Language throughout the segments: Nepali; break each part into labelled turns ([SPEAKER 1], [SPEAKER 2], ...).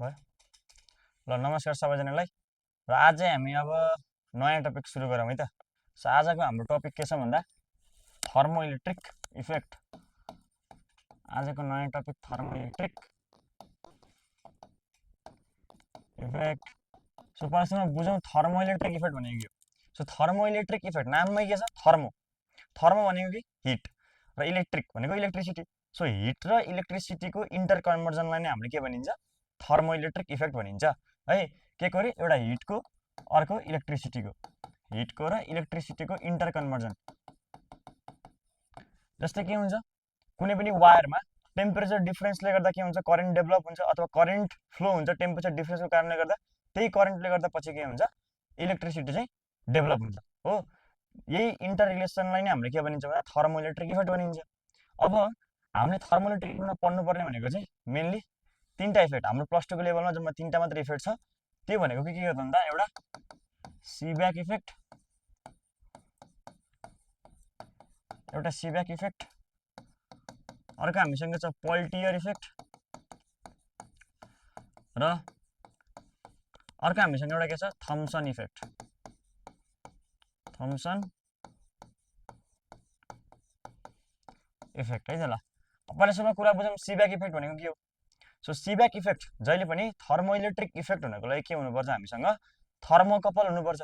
[SPEAKER 1] भयो ल नमस्कार सबैजनालाई र आज चाहिँ हामी अब नयाँ टपिक सुरु गरौँ है त। सो आजको हाम्रो टपिक के छ भन्दा थर्मोइलेक्ट्रिक इफेक्ट। आजको नयाँ टपिक थर्मोइलेक्ट्रिक इफेक्ट। सो प्रश्नमा बुझौँ थर्मोइलेक्ट्रिक इफेक्ट भनेको के हो। सो थर्मोइलेक्ट्रिक इफेक्ट नाममै के छ, थर्मो थर्मो भनेको कि हिट र इलेक्ट्रिक भनेको इलेक्ट्रिसिटी। सो हिट र इलेक्ट्रिसिटीको इन्टर कन्भर्जनलाई नै हामीले के भनिन्छ, थर्मोइलेक्ट्रिक इफेक्ट भनिन्छ है। के को रे, एउटा हिटको अर्को इलेक्ट्रिसिटीको, हिटको र इलेक्ट्रिसिटीको इन्टर कन्भर्जन। जस्तै के हुन्छ, कुनै पनि वायरमा टेम्परेचर डिफरेन्सले गर्दा के हुन्छ, करेन्ट डेभलप हुन्छ अथवा करेन्ट फ्लो हुन्छ टेम्परेचर डिफरेन्सको कारणले गर्दा। त्यही करेन्टले गर्दा पछि के हुन्छ, इलेक्ट्रिसिटी चाहिँ डेभलप हुन्छ हो। यही इन्टर रिलेसनलाई नै हामीले के भनिन्छ भन्दा थर्मोइलेक्ट्रिक इफेक्ट भनिन्छ। अब हामीले थर्मोइलेक्ट्रिक इफेक्टमा पढ्नुपर्ने भनेको चाहिँ मेनली तीनटा इफेक्ट। हाम्रो प्लस टूको लेभलमा जम्मा तीनटा मात्र इफेक्ट छ। त्यो भनेको के हो भन्दा एउटा सिब्याक इफेक्ट, एउटा सिब्याक इफेक्ट, अर्को हामीसँग छ पेल्टियर इफेक्ट र अर्को हामीसँग एउटा के छ, थम्सन इफेक्ट। थम्सन इफेक्ट है त। ल पहिला सुरुमा कुरा बुझौँ सिब्याक इफेक्ट भनेको के हो। सो सिब्याक इफेक्ट जहिले पनि थर्मोइलेक्ट्रिक इफेक्ट हुनको लागि के हुनुपर्छ, हामीसँग थर्मोकपल हुनुपर्छ।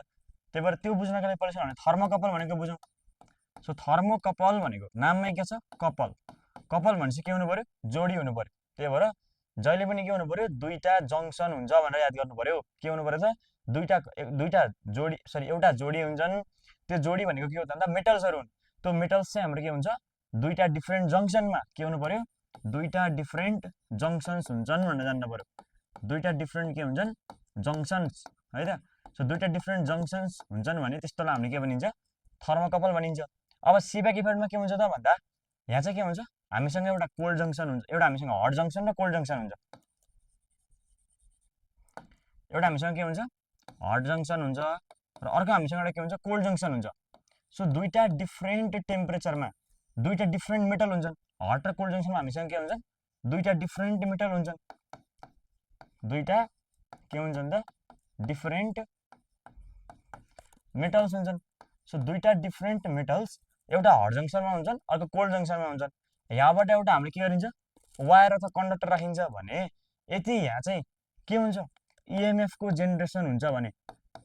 [SPEAKER 1] त्यही भएर त्यो बुझ्नका लागि पहिला सुरु थर्मोकपल भनेको बुझौँ। सो थर्मोकपल भनेको नाममै के छ, कपल। कपल भनेपछि के हुनु पर्यो, जोडी हुनु पर्यो। त्यही भएर जहिले पनि के हुनु पर्यो, दुईटा जङ्सन हुन्छ भनेर याद गर्नु पर्यो। के हुनु पर्यो त, दुईटा जोडी, सरी एउटा जोडी हुन्छन्। त्यो जोडी भनेको के हो भन्दा मेटल्सहरू हुन्। त्यो मेटल्स चाहिँ हाम्रो के हुन्छ, दुईटा डिफ्रेन्ट जङ्सनमा के हुनु पर्यो, दुईटा डिफ्रेन्ट जङ्सन्स हुन्छन् भनेर जान्नु पर्यो। दुईटा डिफ्रेन्ट के हुन्छन्, जङ्सन्स है त। सो दुईटा डिफ्रेन्ट जङ्सन्स हुन्छन् भने त्यस्तोलाई हामीले के भनिन्छ, थर्मोकपल भनिन्छ। अब सिब्याक इफेक्टमा के हुन्छ त भन्दा यहाँ चाहिँ के हुन्छ, हामीसँग एउटा कोल्ड जङ्सन हुन्छ, एउटा हामीसँग हट जङ्सन र कोल्ड जङ्सन हुन्छ। एउटा हामीसँग के हुन्छ, हट जङ्सन हुन्छ र अर्को हामीसँग एउटा के हुन्छ, कोल्ड जङ्सन हुन्छ। सो दुईटा डिफ्रेन्ट टेम्परेचरमा दुईटा डिफ्रेन्ट मेटल हुन्छन्। हट र कोल्ड जङ्सनमा हामीसँग के हुन्छन्, दुईटा डिफ्रेन्ट मेटल हुन्छन्। दुईटा के हुन्छन् त, डिफ्रेन्ट मेटल्स हुन्छन्। सो दुईटा डिफ्रेन्ट मेटल्स एउटा हट जङ्सनमा हुन्छन्, अर्को कोल्ड जङ्सनमा हुन्छन्। यहाँबाट एउटा हामीले के गरिन्छ, वायर अथवा कन्डक्टर राखिन्छ भने यति यहाँ चाहिँ के हुन्छ, इएमएफ को जेनेरेसन हुन्छ भने,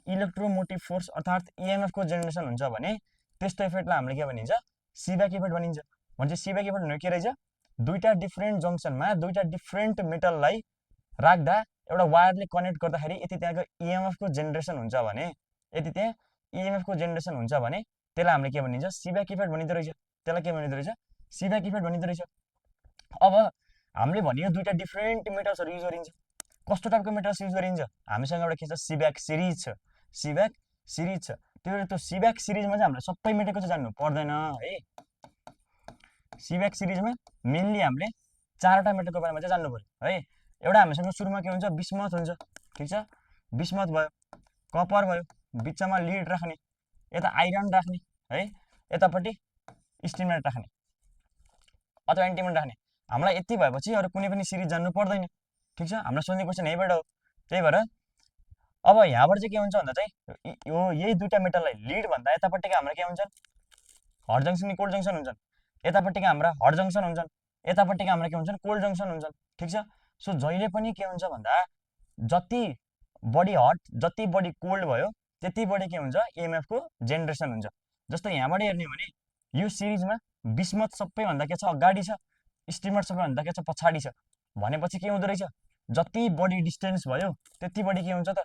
[SPEAKER 1] इलेक्ट्रोमोटिभ फोर्स अर्थात् इएमएफ को जेनेरेसन हुन्छ भने त्यस्तो इफेक्टलाई हामीले के भनिन्छ, सिब्याक इफेक्ट भनिन्छ। भनेपछि सिब्याक इफेक्ट भनेको के रहेछ, दुईटा डिफ्रेन्ट जङ्सनमा दुईटा डिफ्रेन्ट मेटललाई राख्दा एउटा वायरले कनेक्ट गर्दाखेरि यति त्यहाँको इएमएफ को जेनेरेसन हुन्छ भने, यति त्यहाँ इएमएफ को जेनेरेसन हुन्छ भने त्यसलाई हामीले के भनिन्छ, सिब्याक इफेक्ट भनिँदो रहेछ। त्यसलाई के भनिँदो रहेछ, सिब्याक इफेक्ट भनिँदो रहेछ। अब हामीले भन्यो दुईटा डिफ्रेन्ट मेटल्सहरू युज गरिन्छ। कस्तो टाइपको मेटल्स युज गरिन्छ, हामीसँग एउटा के छ, सिब्याक सिरिज छ। सिब्याक सिरिज छ। त्यो सिब्याक सिरिजमा चाहिँ हामीले सबै मेटलको चाहिँ जान्नु पर्दैन है। सिब्याक सिरिजमा मेनली हामीले चारवटा मेटलको बारेमा चाहिँ जान्नु पर्यो है। एउटा हामीसँग सुरुमा के हुन्छ, बिस्मथ हुन्छ। ठिक छ, बिस्मथ भयो, कपर भयो, बिचमा लिड राख्ने, यता आइरन राख्ने है, यतापट्टि स्टिमलेट राख्ने अथवा एन्टिमोन राख्ने। हामीलाई यति भएपछि अरू कुनै पनि सिरिज जान्नु पर्दैन। ठिक छ, हामीलाई सोध्ने क्वेसन यहीँबाट हो। त्यही भएर अब यहाँबाट चाहिँ के हुन्छ भन्दा चाहिँ यो यही दुईटा मेटललाई लिड भन्दा यतापट्टिका हाम्रो के हुन्छन्, हट जङ्सन कोल्ड जङ्सन हुन्छन्। यतापट्टिका हाम्रा हट जङ्सन हुन्छन्, यतापट्टिका हाम्रा के हुन्छन्, कोल्ड जङ्सन हुन्छन्। ठिक छ। सो जहिले पनि के हुन्छ भन्दा जति बढी हट जति बढी कोल्ड भयो त्यति बढी के हुन्छ, इएमएफ को जेनेरेसन हुन्छ। जस्तो यहाँबाट हेर्ने भने यो सिरिजमा बिस्मथ सबैभन्दा के छ, अगाडि छ, स्टिमर सबैभन्दा के छ, पछाडि छ। भनेपछि के हुँदो रहेछ, जति बढी डिस्टेन्स भयो त्यति बढी के हुन्छ त,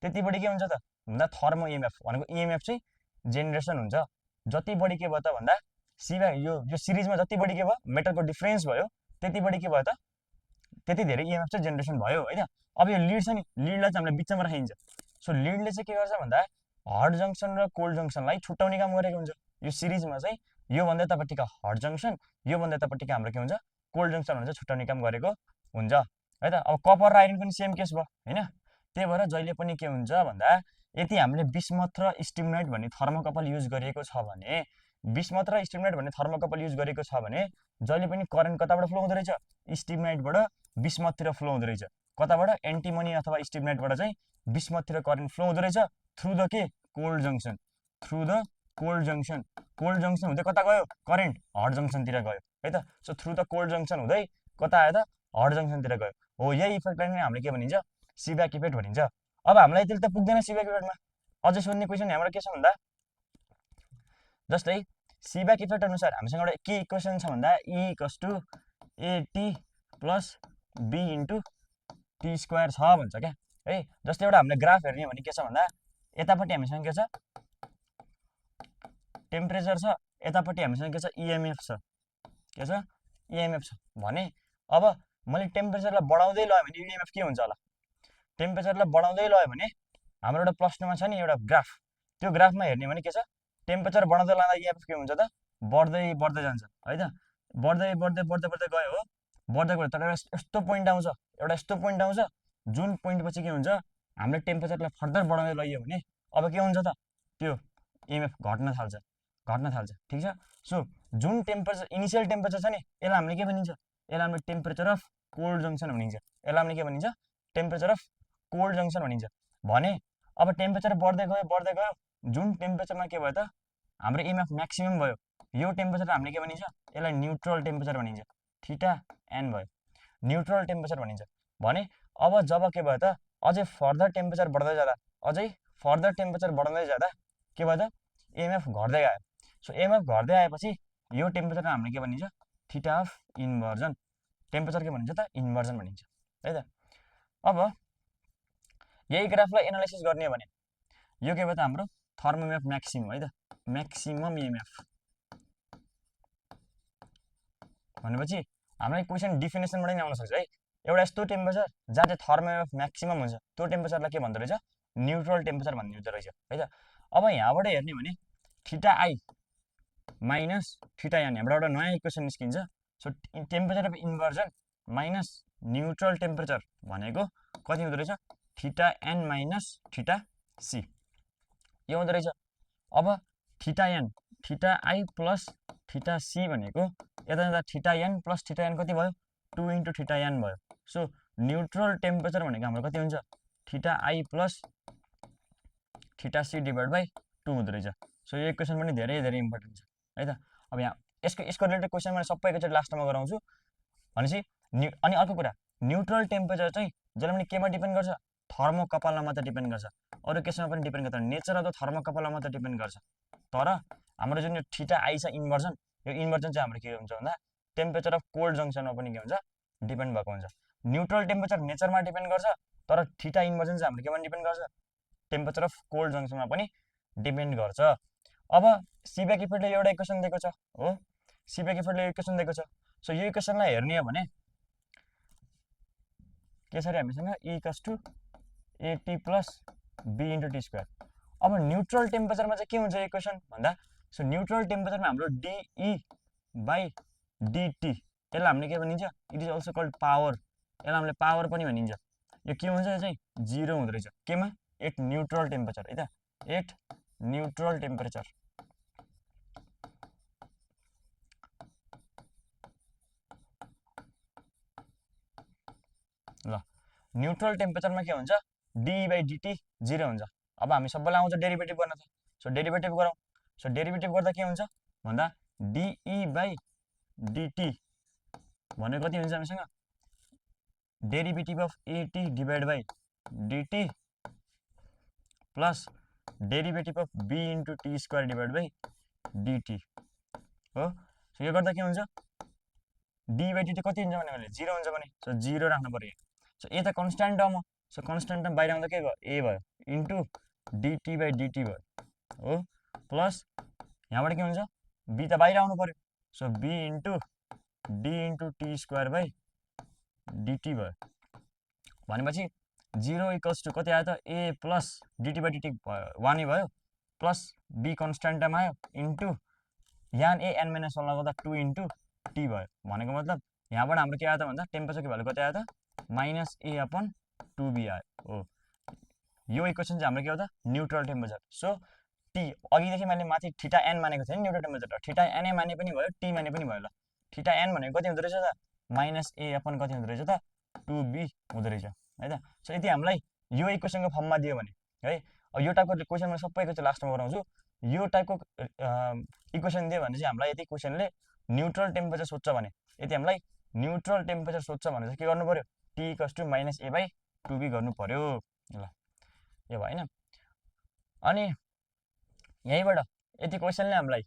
[SPEAKER 1] त्यति बढी के हुन्छ त भन्दा थर्मो इएमएफ भनेको इएमएफ चाहिँ जेनेरेसन हुन्छ। जति बढी के भयो त भन्दा सिब्याक यो सिरिजमा जति बढी के भयो, मेटलको डिफ्रेन्स भयो त्यति बढी के भयो त, त्यति धेरै इएमएफ चाहिँ जेनेरेसन भयो होइन। अब यो लिड छ नि, लिडलाई चाहिँ हामीले बिचमा राखिन्छ। सो लिडले चाहिँ के गर्छ भन्दा हट जङ्सन र कोल्ड जङ्सनलाई छुट्याउने काम गरेको हुन्छ। यो सिरिजमा चाहिँ योभन्दा यतापट्टिका हट जङ्सन, योभन्दा यतापट्टिका हाम्रो के हुन्छ, कोल्ड जङ्सन हुन्छ, छुट्याउने काम गरेको हुन्छ है त। अब कपर र आइरन पनि सेम केस भयो होइन। त्यही भएर जहिले पनि के हुन्छ भन्दा यदि हामीले बिस्मथ र स्टिमलेट भन्ने थर्मोकपल युज गरिएको छ भने, बिस्मथ र स्टिमलेट भन्ने थर्मोकपल युज गरेको छ भने जहिले पनि करेन्ट कताबाट फ्लो हुँदो रहेछ, स्टिमलेटबाट बिस्मथतिर फ्लो हुँदो रहेछ। कताबाट एन्टिमोनी अथवा स्टिमुलेन्टबाट चाहिँ बिस्मथतिर करेन्ट फ्लो हुँदो रहेछ थ्रु द के cold junction, through the cold junction हुँदै कता गयो करेन्ट हट जङ्सनतिर गयो है त। So through the cold junction हुँदै कता आयो त हट जङ्सनतिर गयो हो। यही इफेक्टलाई नै हामीले के भनिन्छ सिब्याक इफेक्ट भनिन्छ। अब हामीलाई त्यसले त पुग्दैन सिब्याक इफेक्टमा। अझै सोध्ने क्वेसन यहाँबाट के छ भन्दा जस्तै सिब्याक इफेक्ट अनुसार हामीसँग एउटा के इक्वेसन छ भन्दा E equals to a t plus b into t square छ भन्छ क्या है। जस्तै एउटा हामीले ग्राफ हेर्ने हो भने के छ भन्दा यतापट्टि हामीसँग के छ टेम्परेचर छ, यतापट्टि हामीसँग के छ इएमएफ छ, के छ इएमएफ छ भने अब मैले टेम्परेचरलाई बढाउँदै लयो भने इएमएफ के हुन्छ होला। टेम्परेचरलाई बढाउँदै लयो भने हाम्रो एउटा प्लस टूमा छ नि एउटा ग्राफ, त्यो ग्राफमा हेर्ने भने के छ टेम्परेचर बढाउँदै लाँदा इएमएफ के हुन्छ त बढ्दै बढ्दै जान्छ है त। बढ्दै बढ्दै बढ्दै बढ्दै गयो हो, बढ्दै गयो। तर यस्तो पोइन्ट आउँछ, एउटा यस्तो पोइन्ट आउँछ जुन पोइन्ट पछि के हुन्छ हामीले टेम्परेचरलाई फर्दर बढाउँदै लैयो भने अब के हुन्छ त त्यो इएमएफ घट्न थाल्छ ठिक छ। सो जुन टेम्परेचर इनिसियल टेम्परेचर छ नि यसलाई हामीले के भनिन्छ, यसलाई हामीले टेम्परेचर अफ कोल्ड जङ्सन भनिन्छ, यसलाई हामीले के भनिन्छ टेम्परेचर अफ कोल्ड जङ्सन भनिन्छ। भने अब टेम्परेचर बढ्दै गयो जुन टेम्परेचरमा के भयो त हाम्रो इएमएफ म्याक्सिमम भयो, यो टेम्परेचर हामीले के भनिन्छ यसलाई न्युट्रल टेम्परेचर भनिन्छ, थीटा एन भयो न्युट्रल टेम्परेचर भनिन्छ। भने अब जब के भयो त अझै फर्दर टेम्परेचर बढ्दै जाँदा के भयो त इएमएफ घट्दै आयो। सो इएमएफ घट्दै आएपछि यो टेम्परेचर हामीले के भनिन्छ थीटा अफ इन्भर्जन, टेम्परेचर के भनिन्छ त इन्भर्जन भनिन्छ है त। अब यही ग्राफलाई एनालाइसिस गर्ने हो भने यो के भयो त हाम्रो थर्मोइएमएफ म्याक्सिमम है त, म्याक्सिमम इएमएफ भनेपछि हामीलाई क्वेसन डिफिनेसनबाट नै आउन सक्छ है। एउटा यस्तो टेम्परेचर जहाँ चाहिँ थर्मोइएमएफ म्याक्सिमम हुन्छ त्यो टेम्परेचरलाई के भन्दो रहेछ न्युट्रल टेम्परेचर भनिदिँदो रहेछ है त। अब यहाँबाट हेर्ने भने theta i minus theta n, यहाँबाट एउटा नयाँ इक्वेसन निस्किन्छ। So temperature of inversion minus neutral temperature भनेको कति हुँदो रहेछ theta n minus theta c यो हुँदो रहेछ। अब theta n theta i plus theta c भनेको यता जाँदा theta n plus theta n कति भयो 2 इन्टु थीटा एन भयो। सो न्युट्रल टेम्परेचर भनेको हाम्रो कति हुन्छ theta i plus theta c divide by 2 हुँदो रहेछ। सो यो इक्वेसन पनि धेरै धेरै इम्पोर्टेन्ट छ है त। अब यहाँ यसको रिलेटेड क्वेसन मैले सबै एकैचोटि लास्टमा गराउँछु भनेपछि अनि अर्को कुरा न्युट्रल टेम्परेचर चाहिँ जसले पनि केमा डिपेन्ड गर्छ थर्मोकपलमा मात्र डिपेन्ड गर्छ, अरू केसमा पनि डिपेन्ड गर्दैन, नेचर अफ द थर्मोकपलमा मात्र डिपेन्ड गर्छ। तर हाम्रो जुन यो थीटा आई छ इन्भर्जन, यो इन्भर्जन चाहिँ हाम्रो के हुन्छ भन्दा टेम्परेचर अफ कोल्ड जङ्सनमा पनि के हुन्छ डिपेन्ड भएको हुन्छ। न्युट्रल टेम्परेचर नेचरमा डिपेन्ड गर्छ, तर थीटा इन्भर्जन चाहिँ हाम्रो केमा डिपेन्ड गर्छ टेम्परेचर अफ कोल्ड जङ्सनमा पनि डिपेन्ड गर्छ। अब सिब्याक इफेक्टले एउटा इक्वेसन दिएको छ हो, सिब्याक इफेक्टले इक्वेसन दिएको छ। सो यो इक्वेसनलाई हेर्ने हो भने के छ अरे हामीसँग E equals to a t plus b into t square. अब न्युट्रल टेम्परेचरमा चाहिँ के हुन्छ इक्वेसन भन्दा सो न्युट्रल टेम्परेचरमा हाम्रो डिई बाई डिटी यसलाई हामीले के भनिन्छ it is also called power, यसलाई हामीले पावर पनि भनिन्छ। यो के हुन्छ यो चाहिँ 0 हुँदो रहेछ केमा एट न्युट्रल टेम्परेचर है त, एट न्युट्रल टेम्परेचर। ल न्युट्रल टेम्परेचरमा के हुन्छ डी बाई डिटी 0 हुन्छ। अब हामी सबैलाई आउँछ डेरिभेटिभ गर्न त, सो डेरिभेटिभ गरौँ। सो डेरिभेटिभ गर्दा के हुन्छ भन्दा डिई बाई डिटी भनेको कति हुन्छ हामीसँग derivative of a t divide by d t plus derivative of b into t square divide by d t हो। सो यो गर्दा के हुन्छ डी बाई डिटी कति हुन्छ भने 0 हुन्छ भने सो 0 राख्नु पर्यो। सो यता कन्स्ट्यान्ट टर्म हो, सो कन्स्ट्यान्ट टर्म बाहिर आउँदा के भयो ए भयो इन्टु डिटी बाई डिटी भयो हो प्लस यहाँबाट के हुन्छ बी त बाहिर आउनु पर्यो। So b into d into t square by d t भयो भनेपछि 0 इक्वल्स टु कति आयो त a plus d t by d t 1 भयो प्लस बी कन्स्ट्यान्ट टर्म आयो इन्टु यहाँ ए एन माइनस 1 लगाउँदा 2 इन्टु टी भयो भनेको मतलब यहाँबाट हाम्रो के आयो त भन्दा टेम्परेचरको भ्यालु कति आयो त माइनस ए अपन 2b आयो हो। यो इक्वेसन चाहिँ हाम्रो के हो त न्युट्रल टेम्परेचर। सो टी अघिदेखि मैले माथि थीटा एन मानेको थिएँ neutral temperature, theta N A माने पनि भयो टी माने पनि भयो। ल थीटा एन भनेको कति हुँदो रहेछ त माइनस ए अपन कति हुँदो रहेछ त 2b हुँदो रहेछ है त। सो यदि हामीलाई यो इक्वेसनको फर्ममा दियो भने है, यो टाइपको क्वेसन म सबैको चाहिँ लास्टमा गराउँछु। यो टाइपको इक्वेसन दियो भने चाहिँ हामीलाई यदि क्वेसनले न्युट्रल टेम्परेचर सोध्छ भने, यदि हामीलाई न्युट्रल टेम्परेचर सोध्छ भने चाहिँ के गर्नु पर्यो, t equals to minus a by 2b गर्नु पर्यो। ल यो भएन। अनि यहीँबाट यदि क्वेसनले हामीलाई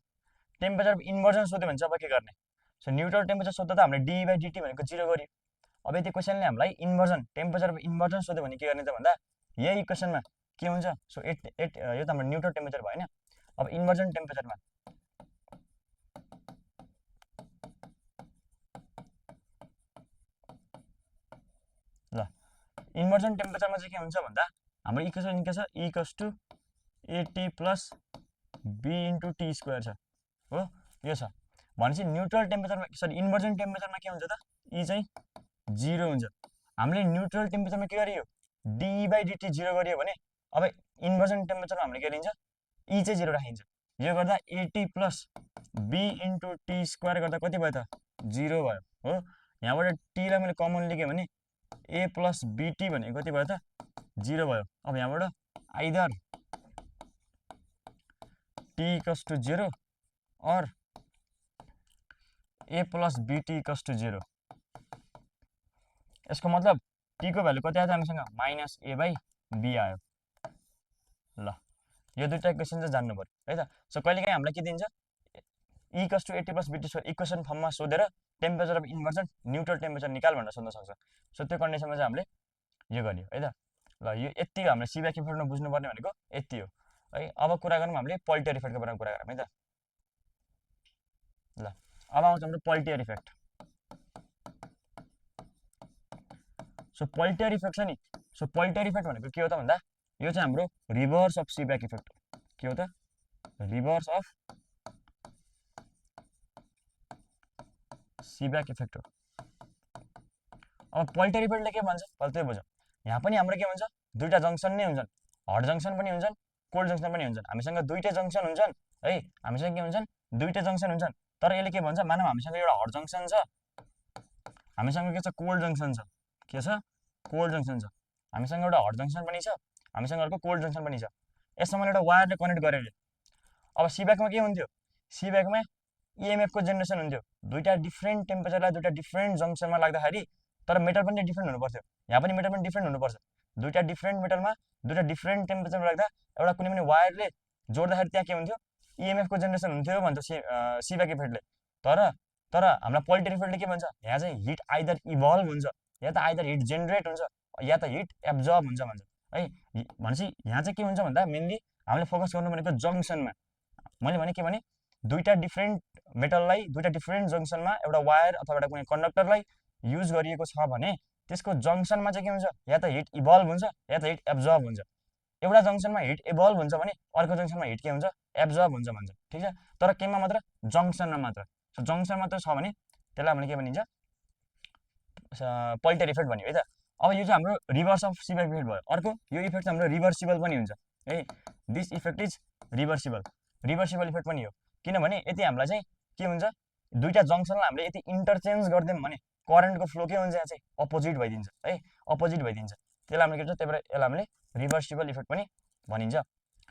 [SPEAKER 1] टेम्परेचर इन्भर्जन सोध्यो भने चाहिँ अब के गर्ने। सो न्युट्रल टेम्परेचर सोध्दा त हामीले डी बाई डिटी भनेको 0 गर्यो। अब यदि क्वेसनले हामीलाई इन्भर्जन टेम्परेचर इन्भर्जन सोध्यो भने के गर्ने त भन्दा यही इक्वेसनमा के हुन्छ। सो यो त हाम्रो न्युट्रल टेम्परेचर भयो होइन। अब इन्भर्जन टेम्परेचरमा ल इन्भर्जन टेम्परेचरमा चाहिँ के हुन्छ भन्दा हाम्रो इक्वेसन के छ, equals to a t plus b into t square छ हो, यो छ भनेपछि न्युट्रल टेम्परेचरमा सरी इन्भर्जन टेम्परेचरमा के हुन्छ त, ई चाहिँ 0 हुन्छ। हामीले न्युट्रल टेम्परेचरमा के गरियो, डी बाई डिटी 0 गरियो भने अब इन्भर्जन टेम्परेचरमा हामीले के गरिन्छ, ई चाहिँ 0 राखिन्छ। यो गर्दा a t plus b into t square गर्दा कति भयो त, 0 भयो हो। यहाँबाट टीलाई मैले कमन लिएँ भने ए प्लस बिटी भनेको कति भयो त, 0 भयो। अब यहाँबाट आइदर टी इक्वल्स टु 0 और ए प्लस बिटी इक्वल्स टु 0। यसको मतलब टी को भ्यालु कति आयो त हामीसँग, माइनस ए बाई बी आयो। ल यो दुईवटा इक्वेसन चाहिँ जान्नु पर्यो है त। सो कहिलेकाहीँ हामीलाई के दिन्छ, equals to a t plus b t equation फर्ममा सोधेर temperature of inversion neutral temperature निकाल भनेर सोध्न सक्छ। सो त्यो कन्डिसनमा चाहिँ हामीले यो गरियो है त। ल यो यति हो हामीले सिब्याक इफेक्टमा बुझ्नुपर्ने भनेको यति हो है। अब कुरा गरौँ हामीले पोल्टियर इफेक्टको बारेमा कुरा गरौँ है त। ल अब आउँछ हाम्रो पोल्टियर इफेक्ट। सो पोल्टियर इफेक्ट छ नि, सो पोल्टियर इफेक्ट भनेको के हो त भन्दा यो चाहिँ हाम्रो रिभर्स अफ सिब्याक इफेक्ट हो। के हो त, रिभर्स अफ सिब्याक इफेक्ट हो। अब पोल्टियर इफेक्टले के भन्छ पहिला त्यो बुझौँ। यहाँ पनि हाम्रो के हुन्छ, दुईवटा जङ्सन नै हुन्छन्, हट जङ्सन पनि हुन्छन्, कोल्ड जङ्सन पनि हुन्छन्। हामीसँग दुईटै जङ्सन हुन्छन् है, हामीसँग के हुन्छन्, दुईटै जङ्सन हुन्छन्। तर यसले के भन्छ, मानव हामीसँग एउटा हट जङ्सन छ, हामीसँग के छ, कोल्ड जङ्सन छ। के छ, कोल्ड जङ्सन छ। हामीसँग एउटा हट जङ्सन पनि छ, हामीसँग अर्को कोल्ड जङ्सन पनि छ। यसमा एउटा वायरले कनेक्ट गरेर अब सिब्याकमा के हुन्थ्यो, सिब्याकमा इएमएफको जेनेरेसन हुन्थ्यो। दुईवटा डिफ्रेन्ट टेम्परेचरलाई दुईवटा डिफ्रेन्ट जङ्सनमा लाग्दाखेरि, तर मेटल पनि डिफ्रेन्ट हुनु पर्थ्यो। यहाँ पनि मेटल पनि डिफ्रेन्ट हुनुपर्छ। दुईवटा डिफ्रेन्ट मेटलमा दुईवटा डिफ्रेन्ट टेम्परेचरमा राख्दा एउटा कुनै पनि वायरले जोड्दाखेरि त्यहाँ के हुन्थ्यो, इएमएफको जेनेरेसन हुन्थ्यो भन्छ सिब्याक इफेक्टले। तर हामीलाई पोल्टियर इफेक्टले के भन्छ, यहाँ चाहिँ हिट आइदर इभल्भ हुन्छ, या त आइदर हिट जेनेरेट हुन्छ, या त हिट एब्जर्ब हुन्छ भन्छ है। भनेपछि यहाँ चाहिँ के हुन्छ भन्दा मेनली हामीले फोकस गर्नु भनेको जङ्सनमा। मैले भने के भने दुईवटा डिफ्रेन्ट मेटललाई दुईवटा डिफ्रेन्ट जङ्सनमा एउटा वायर अथवा एउटा कुनै कन्डक्टरलाई युज गरिएको छ भने त्यसको जङ्सनमा चाहिँ के हुन्छ, या त हिट इभल्भ हुन्छ या त हिट एब्जर्ब हुन्छ। एउटा जङ्सनमा हिट इभल्भ हुन्छ भने अर्को जङ्सनमा हिट के हुन्छ, एब्जर्ब हुन्छ भन्छ। ठिक छ, तर केमा मात्र, जङ्सनमा मात्र। सो जङ्सन मात्र छ भने त्यसलाई हामीले के भनिन्छ, पोल्टियर इफेक्ट भन्यो है त। अब यो चाहिँ हाम्रो रिभर्स अफ सिब्याक इफेक्ट भयो। अर्को यो इफेक्ट चाहिँ हाम्रो रिभर्सिबल पनि हुन्छ है। This effect is reversible, reversible effect पनि हो। किनभने यति हामीलाई चाहिँ के हुन्छ, दुईवटा जङ्सनलाई हामीले यति इन्टरचेन्ज गरिदियौँ भने करेन्टको फ्लो के हुन्छ, यहाँ चाहिँ अपोजिट भइदिन्छ है, अपोजिट भइदिन्छ। त्यसलाई हामीले के भन्छ, त्यही भएर यसलाई हामीले रिभर्सिबल इफेक्ट पनि भनिन्छ।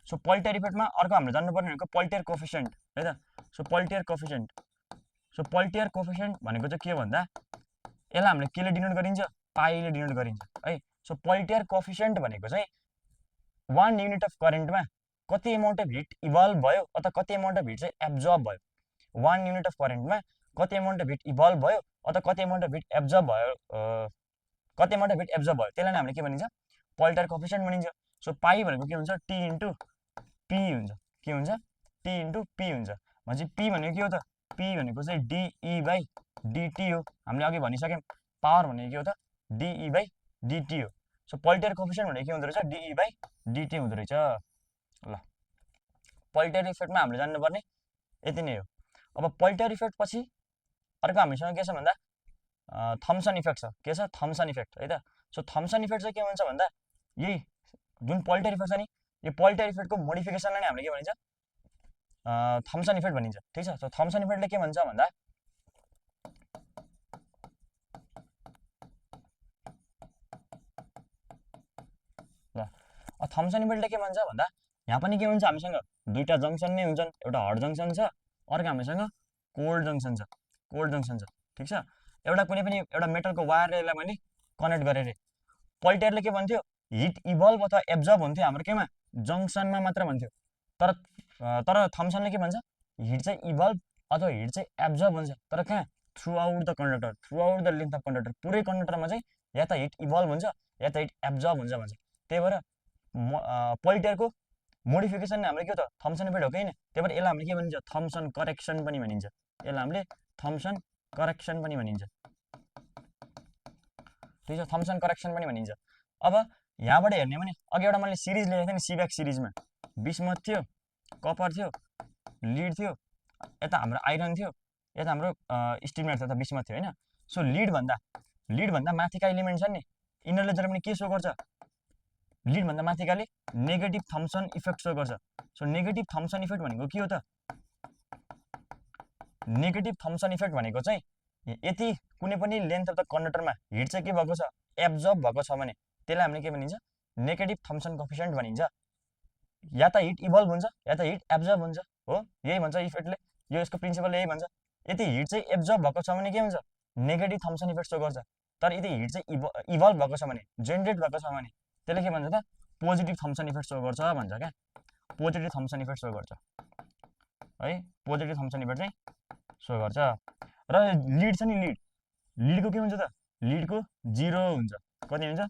[SPEAKER 1] सो पोल्टियर इफेक्टमा अर्को हामीले जान्नुपर्ने भनेको पोल्टियर कोफिसिएन्ट है त। सो पोल्टियर कोफिसिएन्ट, सो पोल्टियर कोफिसिएन्ट भनेको चाहिँ के भन्दा यसलाई हामीले केले डिनोट गरिन्छ, पाईले डिनोट गरिन्छ है। सो पोल्टियर कोफिसिएन्ट भनेको चाहिँ 1 युनिट अफ करेन्टमा कति एमाउन्ट अफ हिट इभल्भ भयो अथवा कति एमाउन्ट अफ हिट चाहिँ एब्जर्ब भयो। 1 युनिट अफ करेन्टमा कति एमाउन्ट अफ हिट इभल्भ भयो अथवा कति एमाउन्ट अफ हिट एब्जर्ब भयो, कति एमाउन्ट अफ हिट एब्जर्ब भयो, त्यसलाई हामीले के भनिन्छ, पोल्टियर कोफिसिएन्ट भनिन्छ। सो पाई भनेको के हुन्छ, टी इन्टु पी हुन्छ। के हुन्छ, टी इन्टु पी हुन्छ। भनेपछि पी भनेको के हो त, पी भनेको चाहिँ डिई बाई डिटी हो। हामीले अघि भनिसक्यौँ पावर भनेको के हो त, डिई बाई डिटी हो। सो पोल्टियर कोफिसिएन्ट भनेको के हुँदो रहेछ, डिई बाई डिटी हुँदो रहेछ। ल पोल्टियर इफेक्टमा हामीले जान्नुपर्ने यति नै हो। अब पोल्टियर इफेक्ट पछि अर्को हामीसँग के छ भन्दा थम्सन इफेक्ट छ। के छ, थम्सन इफेक्ट है त। सो थम्सन इफेक्ट चाहिँ के हुन्छ भन्दा यही जुन पोल्टियर इफेक्ट छ नि, यो पोल्टियर इफेक्टको मोडिफिकेसनलाई नै हामीले के भनिन्छ, थम्सन इफेक्ट भनिन्छ। ठिक छ, सो थम्सन इफेक्टले के भन्छ भन्दा थम्सन इफेक्टले के भन्छ भन्दा यहाँ पनि के हुन्छ हामीसँग दुईटा जङ्सन नै हुन्छन्, एउटा हट जङ्सन छ, अर्को हामीसँग कोल्ड जङ्सन छ, कोल्ड जङ्सन छ, ठिक छ। एउटा कुनै पनि एउटा मेटलको वायरलाई मैले कनेक्ट गरेँ रे, पोल्टेयरले के भन्थ्यो हिट इभल्भ अथवा एब्जर्ब हुन्थ्यो हाम्रो केमा जङ्सनमा मात्र भन्थ्यो, तर तर थम्सनले के भन्छ हिट चाहिँ इभल्भ अथवा हिट चाहिँ एब्जर्ब हुन्छ, तर कहाँ through out the conductor, through out the length of conductor, पुरै कन्डक्टरमा चाहिँ या त हिट इभल्भ हुन्छ या त हिट एब्जर्ब हुन्छ भन्छ। त्यही भएर पोल्टेयरको मोडिफिकेसन हामीले के हो त थम्सन इफेक्ट हो कि होइन, त्यही भएर यसलाई हामीले के भनिन्छ थम्सन करेक्सन पनि भनिन्छ, यसलाई हामीले थम्सन करेक्सन पनि भनिन्छ, ठिक छ, थम्सन करेक्सन पनि भनिन्छ। अब यहाँबाट हेर्ने भने अघि एउटा मैले सिरिज लेखेको थिएँ नि सिब्याक सिरिजमा, बिस्मथ थियो, कपर थियो, लिड थियो, यता हाम्रो आइरन थियो, यता हाम्रो स्टिमर थियो, बिस्मथ थियो होइन। सो लिडभन्दा माथिका इलिमेन्ट छ नि यिनीहरूले जहिले पनि के सो गर्छ, लिडभन्दा माथिकाले नेगेटिभ थम्सन इफेक्ट सो गर्छ। सो नेगेटिभ थम्सन इफेक्ट भनेको के हो त, नेगेटिभ थम्सन इफेक्ट भनेको चाहिँ यदि कुनै पनि लेन्थ अफ द कन्डक्टरमा हिट चाहिँ के भएको छ एब्जर्ब भएको छ भने त्यसलाई हामीले के भनिन्छ नेगेटिभ थम्सन कोफिसिएन्ट भनिन्छ। या त हिट इभल्भ हुन्छ या त हिट एब्जर्ब हुन्छ, हो यही भन्छ इफेक्टले, यो यसको प्रिन्सिपल यही भन्छ। यदि हिट चाहिँ एब्जर्ब भएको छ भने के हुन्छ नेगेटिभ थम्सन इफेक्ट सो गर्छ, तर यदि हिट चाहिँ इभल्भ भएको छ भने जेनेरेट भएको छ भने त्यसले के भन्छ त पोजिटिभ थम्सन इफेक्ट सो गर्छ भन्छ क्या, पोजिटिभ थम्सन इफेक्ट सो गर्छ है, पोजिटिभ थम्सन इफेक्ट चाहिँ सो गर्छ। र लिड छ नि लिडको के हुन्छ त लिडको जिरो हुन्छ, कति हुन्छ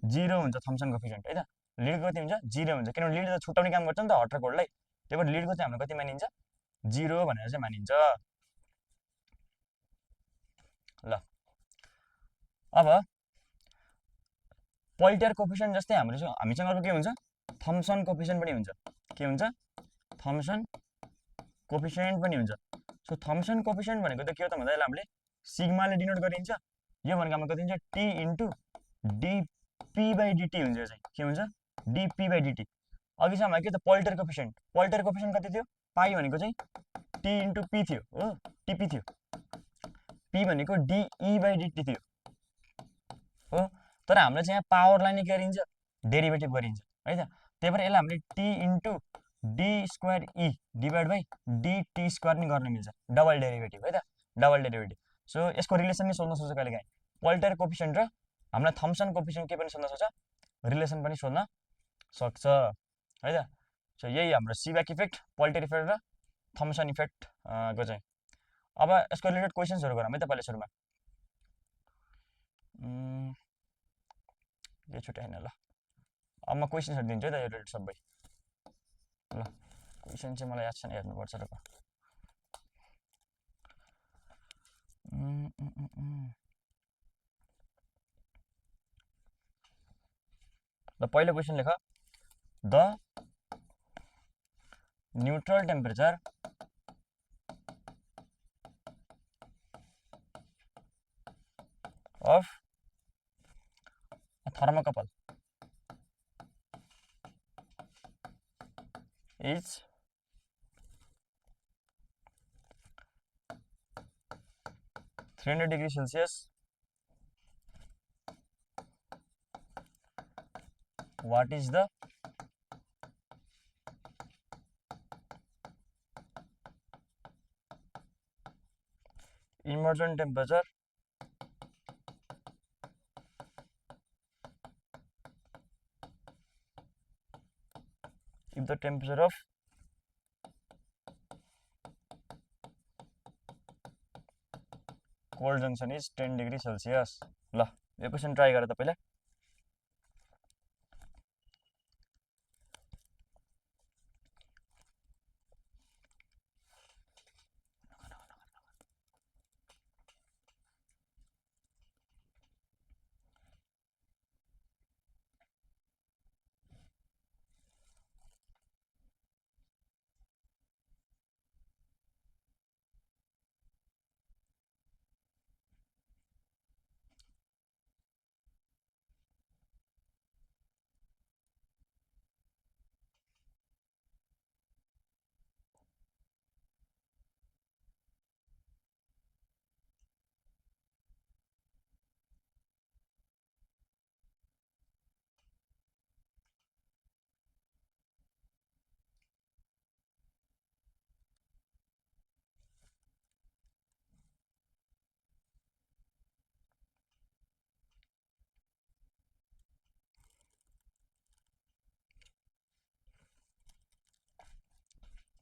[SPEAKER 1] जिरो हुन्छ थम्सन कोफिसिएन्ट है त, लिडको कति हुन्छ जिरो हुन्छ, किनभने लिडले त छुट्याउने काम गर्छ नि त हट र कोल्डलाई, त्यही भएर लिडको चाहिँ हाम्रो कति मानिन्छ जिरो भनेर चाहिँ मानिन्छ। ल अब पोल्टेयर कोफिसिएन्ट जस्तै हामीसँग अर्को के हुन्छ थम्सन कोफिसिएन्ट पनि हुन्छ, के हुन्छ थम्सन कोफिसिएन्ट पनि हुन्छ। सो थम्सन कोफिसिएन्ट भनेको त के हो त भन्दा यसलाई हामीले सिग्माले डिनोट गरिन्छ, यो भनेको हाम्रो कति हुन्छ t into d p by d t हुन्छ, यो चाहिँ के हुन्छ डिपी बाई डिटी। अघिसम्म के त पोल्टेयर कोफिसिएन्ट कति थियो पाई भनेको चाहिँ टी इन्टु पी थियो, हो टिपी थियो, पी भनेको डिई बाई डिटी थियो, हो तर हामीले चाहिँ यहाँ पावरलाई नै के गरिन्छ डेरिभेटिभ गरिन्छ है त, त्यही भएर यसलाई हामीले t into d square e divide by d t square नि गर्न मिल्छ, डबल डेरिभेटिभ है त, डबल डेरिभेटिभ। सो यसको रिलेसन नि सोध्न सक्छ कहिले काहीँ, पोल्टेयर कोफिसिएन्ट र हामीलाई थम्सन कोफिसिएन्ट के पनि सोध्न सक्छ रिलेसन पनि सोध्न सक्छ है त। सो यही हाम्रो सिब्याक इफेक्ट पोल्टेयर इफेक्ट र थम्सन इफेक्ट को चाहिँ। अब यसको रिलेटेड क्वेसन्सहरू गरौँ है त पहिला सुरुमा, यो छुट्याएन ल, अब म क्वेसन्सहरू दिन्छु है त यो रिलेटेड सबै। ल क्वेसन चाहिँ मलाई याद छैन हेर्नुपर्छ र ल पहिलो क्वेसन लेख, the neutral temperature of a thermocouple is 300 degrees Celsius. What is the immersion temperature if the temperature of cold junction is 10 degrees Celsius? ल यो क्वेसन ट्राई गर त पहिला।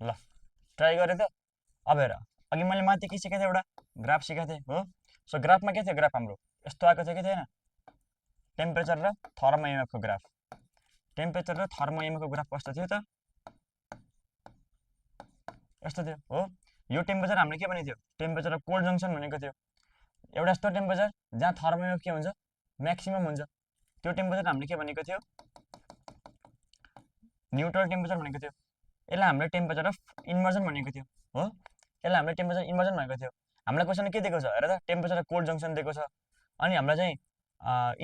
[SPEAKER 1] ल ट्राई गरेँ त। अब हेर, अघि मैले माथि के सिकाएको थिएँ, एउटा ग्राफ सिकाएको थिएँ हो। सो ग्राफमा के थियो, ग्राफ हाम्रो यस्तो आएको थियो कि थिएन, टेम्परेचर र थर्मोइएमएफको ग्राफ। टेम्परेचर र थर्मोइएमएफको ग्राफ कस्तो थियो त, यस्तो थियो हो। यो टेम्परेचर हामीले के भनेको थियो, टेम्परेचर अफ कोल्ड जङ्सन भनेको थियो। एउटा यस्तो टेम्परेचर जहाँ थर्मोइएमएफ के हुन्छ, म्याक्सिमम हुन्छ। त्यो टेम्परेचर हामीले के भनेको थियो, न्युट्रल टेम्परेचर भनेको थियो। यसलाई हामीले टेम्परेचर अफ इन्भर्जन भनेको थियो हो। यसलाई हामीले टेम्परेचर इन्भर्जन भनेको थियो। हामीलाई क्वेसन के दिएको छ हेर त, टेम्परेचर अफ कोल्ड जङ्सन दिएको छ, अनि हामीलाई चाहिँ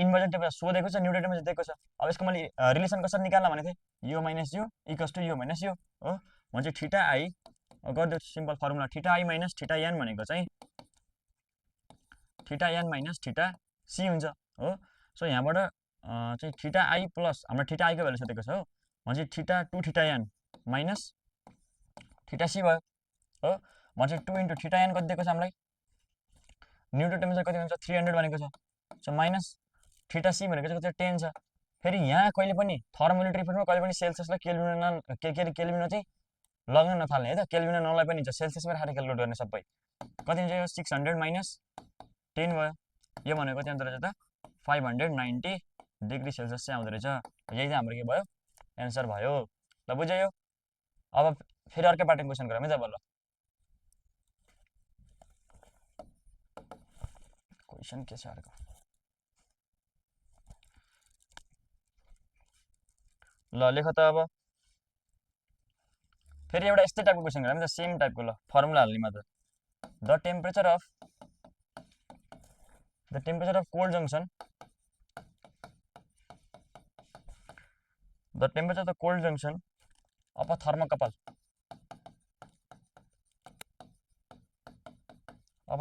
[SPEAKER 1] इन्भर्जन टेम्परेचर सोधेको छ, न्युट्रल टेम्परेचर दिएको छ। अब यसको मैले रिलेसन कसरी निकाल्न भनेको थिएँ, यो माइनस यो इक्वल्स टु यो माइनस यो हो। भने चाहिँ थीटा आई, गरिदियो simple formula, theta i minus theta n भनेको चाहिँ theta n minus theta c हुन्छ हो। सो यहाँबाट चाहिँ थीटा आई प्लस हाम्रो थीटा आईको भ्यालु सोधेको छ हो, भने चाहिँ theta two theta n minus theta c भयो हो। भने चाहिँ 2 इन्टु थीटा एन कति दिएको छ हामीलाई, न्युट्रल टेम्परेचर कति हुन्छ 300 भनेको छ। सो माइनस थीटा सी भनेको चाहिँ कति 10 छ। फेरि यहाँ कहिले पनि थर्मोमिलिट्री प्रिन्टमा कहिले पनि सेल्सियसलाई केल्भिनमा चाहिँ लग्न नथाल्ने है त, केल्भिनमा नलाई पनि हुन्छ, सेल्सियसमै राखेर क्यालकुलेट गर्ने सबै। कति हुन्छ यो 600 माइनस 10 भयो, यो भनेको कति आउँदो रहेछ त 590 डिग्री सेल्सियस चाहिँ आउँदो रहेछ। यही चाहिँ हाम्रो के भयो, एन्सर भयो। ल बुझ्यो यो। अब फेरि अर्कै प्याटर्न क्वेसन गरौँ है त। ल क्वेसन के छ अर्को, ल लेख त। अब फेरि एउटा यस्तै टाइपको क्वेसन गरौँ त, सेम टाइपको। ल फर्मुला हाल्ने मात्र, the temperature of cold junction, the temperature of the cold junction of a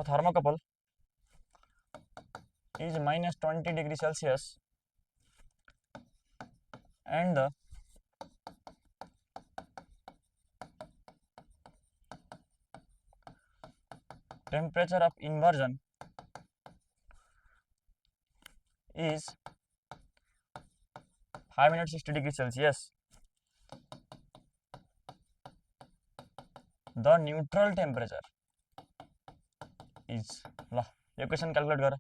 [SPEAKER 1] thermocouple is minus 20 degree Celsius and the temperature of inversion is 560 degree Celsius. The neutral temperature is, ल यो क्वेसन क्यालकुलेट गर।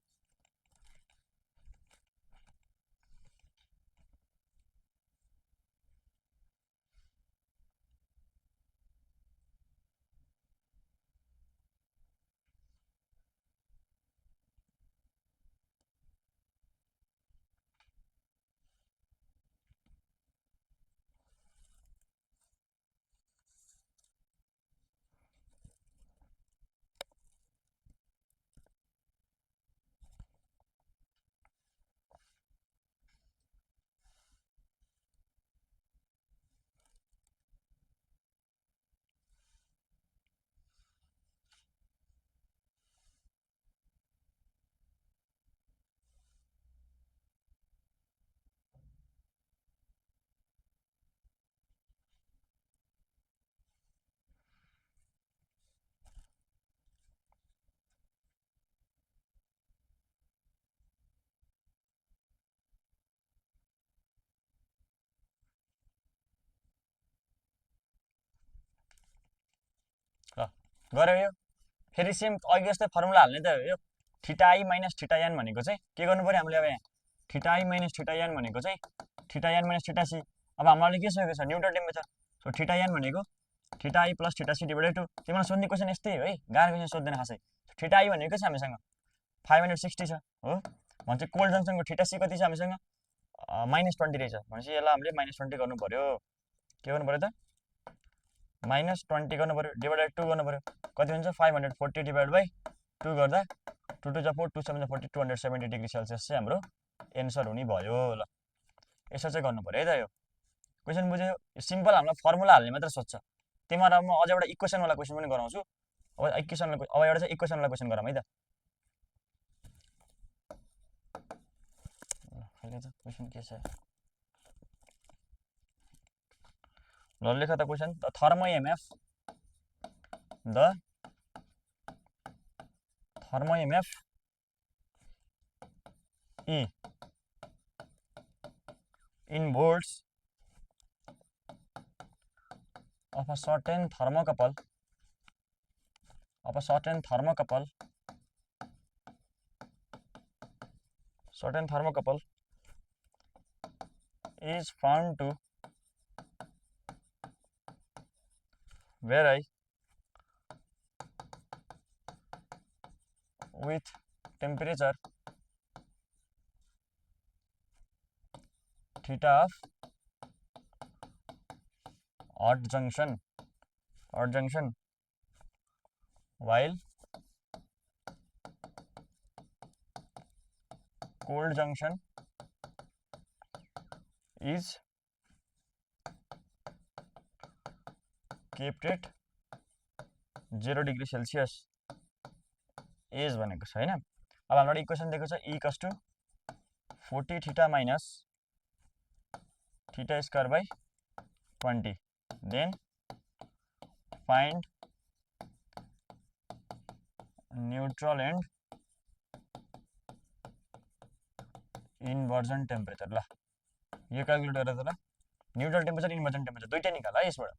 [SPEAKER 1] ल गऱ्यो यो। फेरि सेम अघि जस्तै फर्मुला हाल्ने त। यो theta i minus theta n भनेको चाहिँ के गर्नु पऱ्यो हामीले, अब यहाँ theta i minus theta n भनेको चाहिँ theta n minus theta c. अब हामीले के सोधेको छ, neutral temperature. So theta n भनेको theta i plus theta c divided 2। तिमीलाई सोध्ने क्वेसन यस्तै हो है, गाह्रो क्वेसन सोध्दैन खासै। थीटा आई भनेको छ हामीसँग 560 छ हो। भने चाहिँ कोल्ड जङ्सनको थीटा सी कति छ हामीसँग, -20 रहेछ। भनेपछि यसलाई हामीले -20 गर्नु पऱ्यो। के गर्नु पऱ्यो त, -20 गर्नु पऱ्यो, डिभाइडेड 2 गर्नु पऱ्यो। कति हुन्छ 540 डिभाइड बाई 2 गर्दा 2 2 जा 4 2 7 जा 40 270 डिग्री सेल्सियस चाहिँ हाम्रो एन्सर हुने भयो। ल यसो चाहिँ गर्नु पऱ्यो है त। यो क्वेसन बुझ्यो, सिम्पल हामीलाई फर्मुला हाल्ने मात्र सोध्छ। तिमीलाई म अझ एउटा इक्वेसनवाला क्वेसन पनि गराउँछु। अब एउटा चाहिँ इक्वेसनवाला क्वेसन गरौँ है त। क्वेसन के छ, ल लेख त question. The thermo EMF E in volts of a certain thermocouple is found to vary with temperature theta of hot junction while cold junction is kept at 0 degree Celsius as भनेको छ हैन। अब हाम्रो इक्वेसन दिएको छ e equals to 40 theta minus theta square by 20 then find neutral and inversion temperature. ल यो क्याल्कुलेट गरेर त ल न्यूट्रल टेम्परेचर इन्भर्जन टेम्परेचर दुईटै निकाल है यसबाट।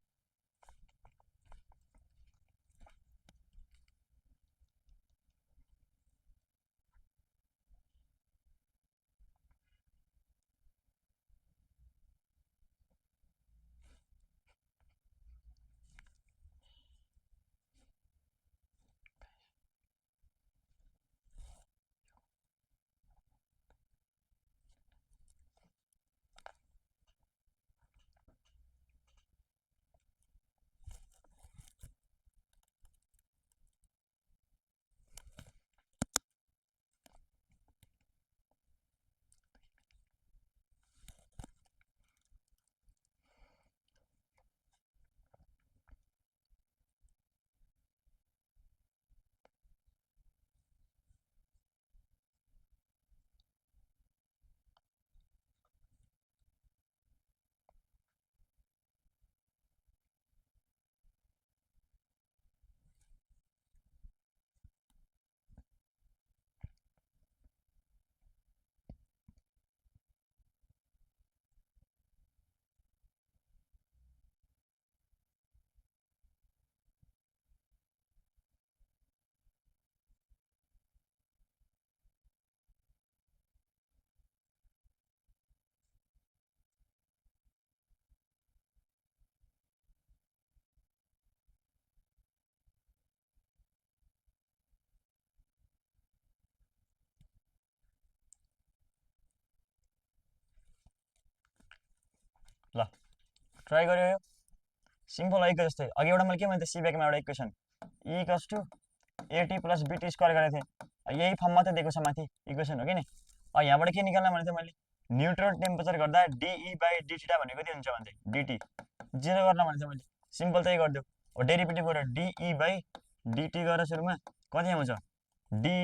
[SPEAKER 1] ल ट्राई गर्यो यो सिम्पल आइको जस्तै अघि एउटा मैले के भन्थे सिब्याकमा एउटा equation e equals to a t plus b t square गरेको थिएँ यही फर्ममा त दिएको छ माथि इक्वेसन हो कि नि। यहाँबाट के निकाल्न भनेको थिएँ मैले न्यूट्रल टेम्परेचर गर्दा डिई बाई डिथिटा भनेको कति हुन्छ भन्थे डिटी 0 गर्न भनेको थिएँ मैले सिम्पल त्यही गरिदेऊ। अब डेरिभेटिभ गरेर डिई बाई डिटी गरेर सुरुमा कति आउँछ D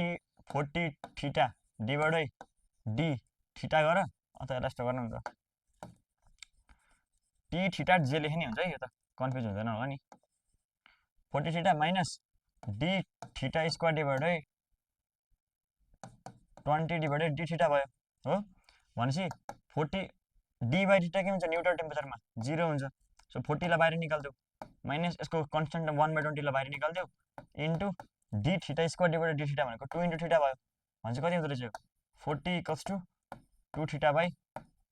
[SPEAKER 1] 40 theta divide by D theta गर अथवा यसलाई यस्तो गर्नु हुन्छ टी थीटा जे लेखे नि हुन्छ है यो त कन्फ्युज हुँदैन होला नि 40 theta minus D theta square divide by 20 divide by D theta भयो हो भनेपछि 40 डी बाई थीटा के हुन्छ न्यूट्रल टेम्परेचरमा 0 हुन्छ। सो 40 लाई बाहिर निकाल्देऊ माइनस यसको कन्स्टेन्ट 1/20 लाई बाहिर निकाल्देऊ into d theta square divide d theta भनेको 2 इन्टु थीटा भयो भनेपछि कति हुँदो रहेछ 40 इक्वल्स टु 2 थीटा बाई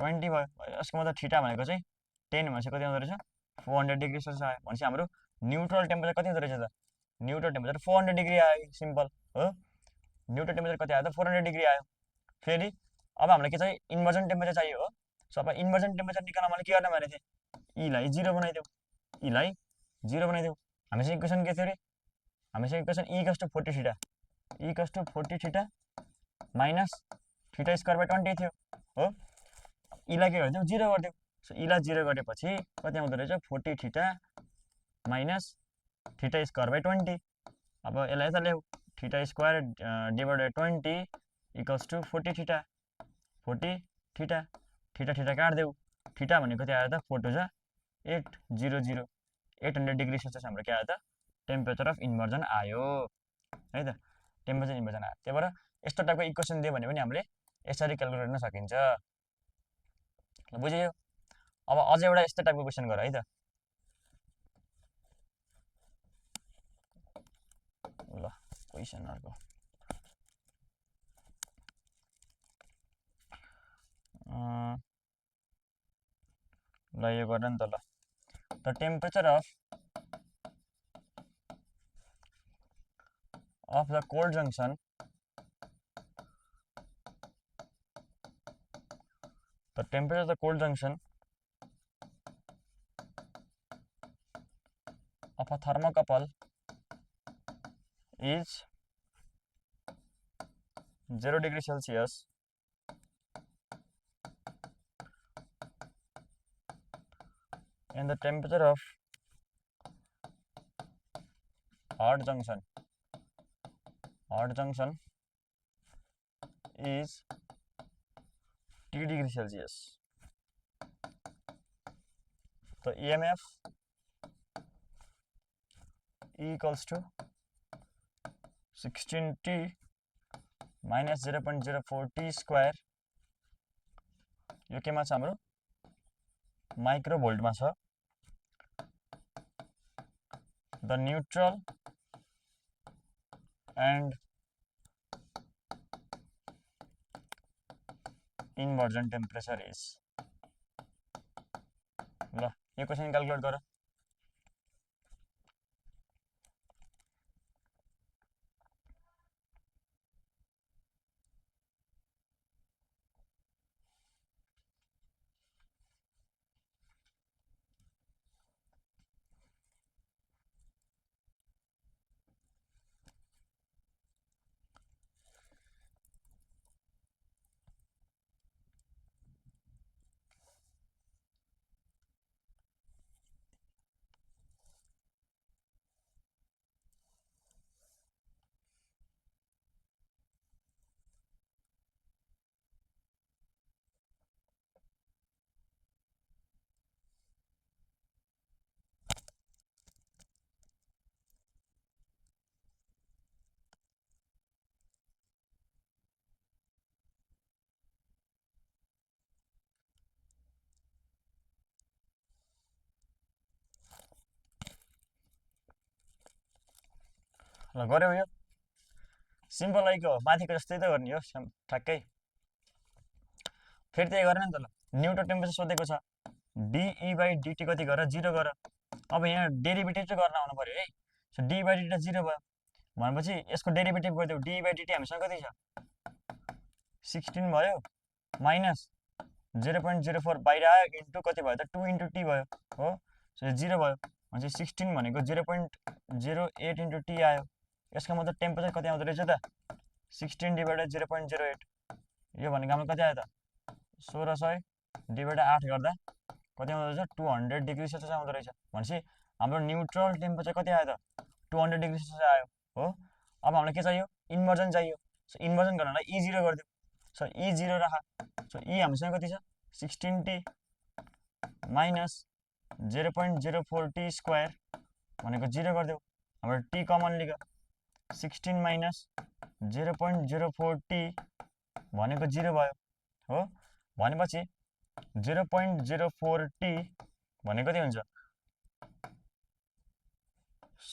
[SPEAKER 1] 20 भयो। यसको मतलब थीटा भनेको चाहिँ 10 भनेपछि कति आउँदो रहेछ 400 डिग्री सेल्सियस आयो भनेपछि हाम्रो न्यूट्रल टेम्परेचर कति हुँदो रहेछ त न्यूट्रल टेम्परेचर 400 डिग्री आयो सिम्पल हो न्यूट्रल टेम्परेचर कति आयो त 400 डिग्री आयो। फेरि अब हामीलाई के चाहियो इन्भर्जन टेम्परेचर चाहियो हो। सो अब इन्भर्जन टेम्परेचर निकाल्न मैले के गर्न भनेको थिएँ ई लाई 0 बनाइदेऊ ई लाई 0 बनाइदेऊ। हामीसँग इक्वेसन के थियो अरे हामीसँग equation e equals to 40 theta e equals to 40 theta minus theta square by 20 थियो हो ई लाई के गरिदेऊ 0 गरिदेऊ। सो ई लाई 0 गरेपछि कति आउँदो रहेछ 40 theta minus theta square by 20। अब यसलाई यता ल्याऊ theta square divide by 20 equals to 40 theta 40 theta theta theta काट्देऊ थीटा भनेको कति आयो त 4 टु जा 800 800 डिग्री सेल्सियस हाम्रो के आयो त टेम्परेचर अफ इन्भर्जन आयो है त टेम्परेचर इन्भर्जन आयो। त्यही भएर यस्तो टाइपको इक्वेसन दियो भने पनि हामीले यसरी क्याल्कुलेट गर्न सकिन्छ। बुझ्यो। अब अझै एउटा यस्तो टाइपको क्वेसन गर है त ल क्वेसन अर्को ल यो गर नि त ल the temperature of the cold junction the temperature of the cold junction of a thermocouple is 0 degree Celsius and the temperature of hot junction is T degree Celsius. So EMF E equals to 16T minus 0.04 T square. यो केमा छ हाम्रो माइक्रोभोल्टमा छ. The neutral and inversion temperature is. ल यो क्वेसन क्याल्कुलेट गर. ल गर्यौ यो सिम्पल लाइक हो माथिको जस्तै त गर्ने हो ठ्याक्कै. फेरि त्यही गरेन नि त. ल न्युटन टेम्परेचर सोधेको छ. डिई बाई डिटी कति गर 0 गर. अब यहाँ डेरिभेटिभ चाहिँ गर्न आउनु पर्यो है. सो डी बाई डिटी 0 भयो भनेपछि यसको डेरिभेटिभ गरिदेऊ. डी बाई डिटी हामीसँग कति छ 16 भयो माइनस 0.04 बाहिर आयो इन्टु कति भयो त 2 इन्टु टी भयो हो. सो 0 भयो भनेपछि 16 भनेको 0.08 इन्टु टी आयो. यसको मतलब टेम्परेचर कति आउँदो रहेछ त 16 डिभाइडेड 0.08. यो भनेको हाम्रो कति आयो त 1600 डिभाइडेड 8 गर्दा कति आउँदो रहेछ 200 डिग्री सेल्सियस आउँदो रहेछ. भनेपछि हाम्रो न्युट्रल टेम्परेचर कति आयो त 200 डिग्री सेल्सियस आयो हो. अब हामीलाई के चाहियो इन्भर्जन चाहियो. सो इन्भर्जन गर्नलाई E0 गरिदियो. सो E0 राख. सो E हामीसँग कति छ 16T माइनस 0.04 T स्क्वायर भनेको 0 गरिदेऊ. हाम्रो T कमन लिग 16 माइनस 0.04 T भनेको 0 भयो हो. भनेपछि 0.04 T भनेको कति हुन्छ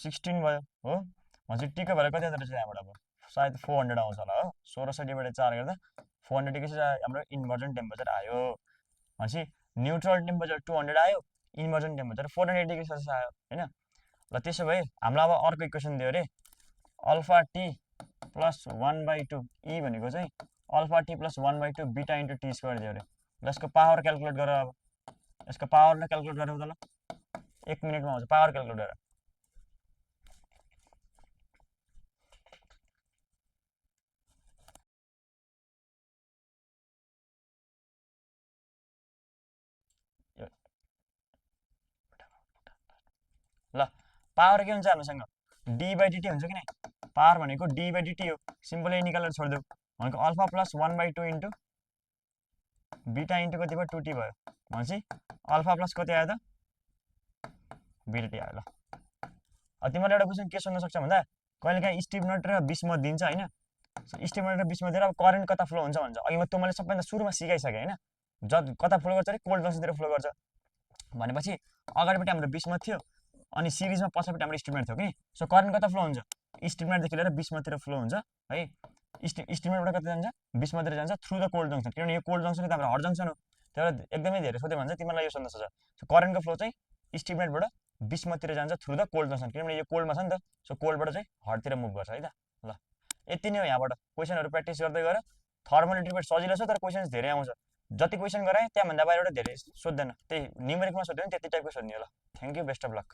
[SPEAKER 1] 16 भयो हो. भनेपछि टी को भ्यालु कति आउँदो रहेछ यहाँबाट अब सायद 400 आउँछ होला हो. 1600 डिभाइडेड 4 गर्दा 400 डिग्री सेल्सियस हाम्रो इन्भर्जन टेम्परेचर आयो. भनेपछि न्युट्रल टेम्परेचर 200 आयो इन्भर्जन टेम्परेचर 400 डिग्री सेल्सियस आयो हैन. ल त्यसो भए हामीलाई अब अर्को इक्वेसन दियो रे अल्फा टी प्लस 1/2 ई भनेको चाहिँ alpha T plus 1/2 beta into t square दियो रे. ल यसको पावर क्याल्कुलेट गर. अब यसको पावरलाई क्याल्कुलेट गरौँ त. ल 1 मिनेटमा आउँछ पावर क्याल्कुलेट गर. ल पावर के हुन्छ हामीसँग डी बाई डिटी हुन्छ कि नै. पावर भनेको डी बाई डिटी हो. सिम्पली निकालेर छोडिदेऊ भनेको alpha plus 1/2 into beta into कति भयो 2t भयो. भनेपछि अल्फा प्लस कति आयो त बीटा टी आयो. ल तिमीले एउटा क्वेसन के सोध्न सक्छ भन्दा कहिलेकाहीँ स्टिमुलेटर र बिस्मथ दिन्छ हैन. स्टिमुलेटर र बिस्मथ दिएर अब करेन्ट कता फ्लो हुन्छ भन्छ. अघि मैले सबैभन्दा सुरुमा सिकाइसकेँ हैन. कता फ्लो गर्छ रे कोल्ड जंक्सनतिर फ्लो गर्छ भनेपछि अगाडिपट्टि हाम्रो बिस्मथ थियो अनि सिरिजमा पछाडिपट्टि हाम्रो स्टिमुलेटर थियो कि. सो करेन्ट कता फ्लो हुन्छ स्टिमलाइटदेखि लिएर 20 मातिर फ्लो हुन्छ है। स्टिमलाइटबाट कति जान्छ 20 मातिर जान्छ थ्रु द कोल्ड जङ्सन, किनभने यो कोल्ड जङ्सन त हाम्रो हट जङ्सन हो। त्यही भएर एकदमै धेरै सोध्यो भने चाहिँ तिमीलाई यो सोध्न सक्छ, सो करेन्टको फ्लो चाहिँ स्टिमलाइटबाट 20 मातिर जान्छ थ्रु द कोल्ड जङ्सन, किनभने यो कोल्डमा छ नि त। सो कोल्डबाट चाहिँ हटतिर मुभ गर्छ है त। ल यति नै हो यहाँबाट। क्वेसनहरू प्र्याक्टिस गर्दै गएर थर्मल इन्टरप्रेट सजिलो छ, तर क्वेसन्स धेरै आउँछ। जति क्वेसन गराएँ त्यहाँभन्दा बाहिरबाट धेरै सोध्दैन, त्यही न्युमेरिकमा सोध्यो भने त्यति टाइपको सोध्ने होला। Thank you, best of lock.